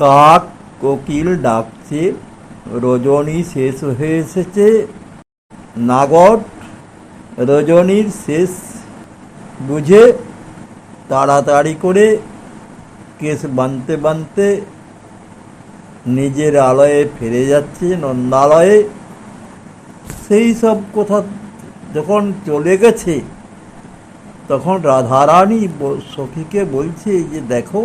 কাক কোকিল ডাকছে, রজনী শেষ হয়ে এসেছে। নাগর রজনীর শেষ বুঝে তাড়াতাড়ি করে কেশ বাঁধতে বাঁধতে নিজের আলয়ে ফিরে যাচ্ছে, নন্দালয়ে। সেই সব কথা যখন চলে গেছে, তখন রাধারানী সখীকে বলছে যে দেখো,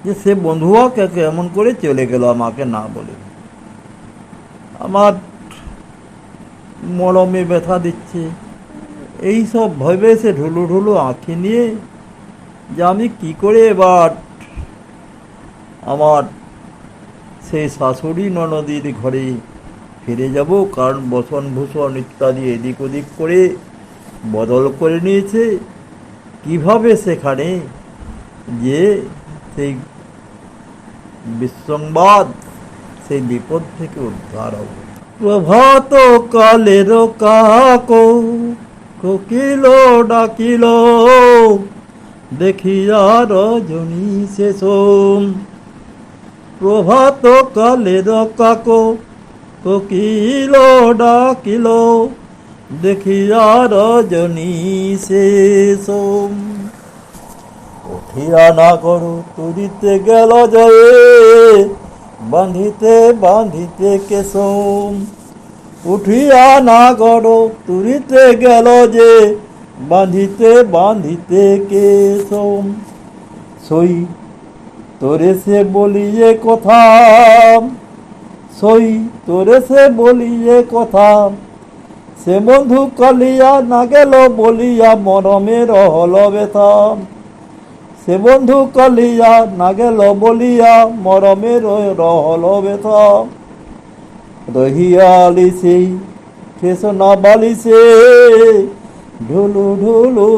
যে সে বন্ধুয়া কেমন করে চলে গেল আমাকে না বলে, আমার মরমে ব্যথা দিচ্ছে। এই সব ভেবে সে ঢুলু ঢুলু আঁখি নিয়ে যে আমি কি করে এবার আমার সেই শাশুড়ি ননদীর ঘরে ফিরে যাব, কারণ বসন ভূষণ ইত্যাদি এদিক ওদিক করে বদল করে নিয়েছে। কিভাবে সেখানে যে সেই বিসংবাদ, সেই বিপদ থেকে উদ্ধার হবে। প্রভাত কালের কাকো কোকিল ডাকিল, দেখিয়া রজনী শেষ। প্রভাত কালের কাকো কোকিল ডাকিল, দেখিয়া রজনী শেষ। উঠিয়া নাগর তুলিতে গেল জয়ে, বাঁধিতে বাঁধিতে কেশ। উঠিয়া নাগর তুলিতে গেল যে, বাঁধিতে বাঁধিতে কেশ। সই তোরে সে বলিয়ে কথা, সই তোরে সে বলিয়ে কথা, সে বন্ধু কলিয়া না গেল বলিয়া মরমের হল ব্যথা। সে বন্ধু কলিয়া না গেল বলিয়া মরমের হল ব্যথা। রহিয়ালি সেই ঠেস না বালিসে, ঢুলু ঢুলু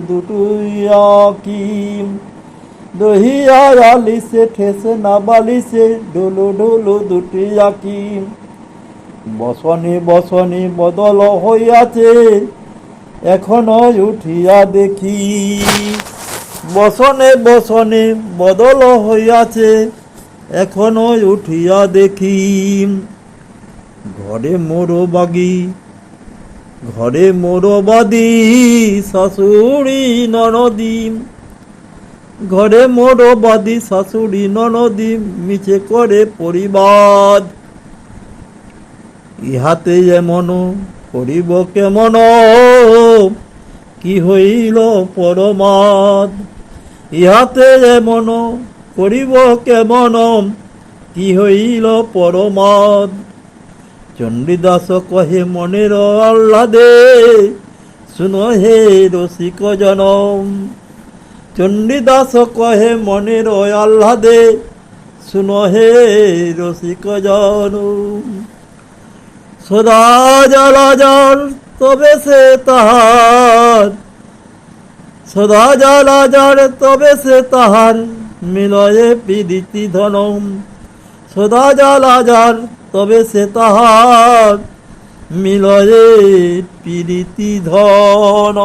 দুটুই আঁকি। রহিয়ালি সে ঠেস না বালিসে, ঢুলু ঢুলু দুটি আঁকি। বসনে বসনে বদল হইয়াছে, এখনো উঠিয়া দেখি। বসনে বসনে বদল হইয়াছে, এখনো উঠিয়া দেখি। ঘরে মোরবাগি, ঘরে মোরবাদী শাশুড়ি ননদী। ঘরে মোরবাদী শাশুড়ি ননদী, মিছে করে পরিবাদ। ইহাতে এমন করিব কেমন, কি হইল পরমাদ। ইহাতে এমন করিব কেমন, কি হইল পরমাদ। চণ্ডীদাস কহে মনের আহ্লাদে, শুনো হে রসিক জনম। চণ্ডীদাস কহে মনের আহ্লাদে, শুনো হে রসিক জনম। সদা জ্বালা যার তবে সে তাহার, সদা জ্বালা যার তবে সে তাহার, মিলয়ে প্রীতি ধনম। সদা জ্বালা যার তবে সে তাহার, মিলয়ে প্রীতি ধন।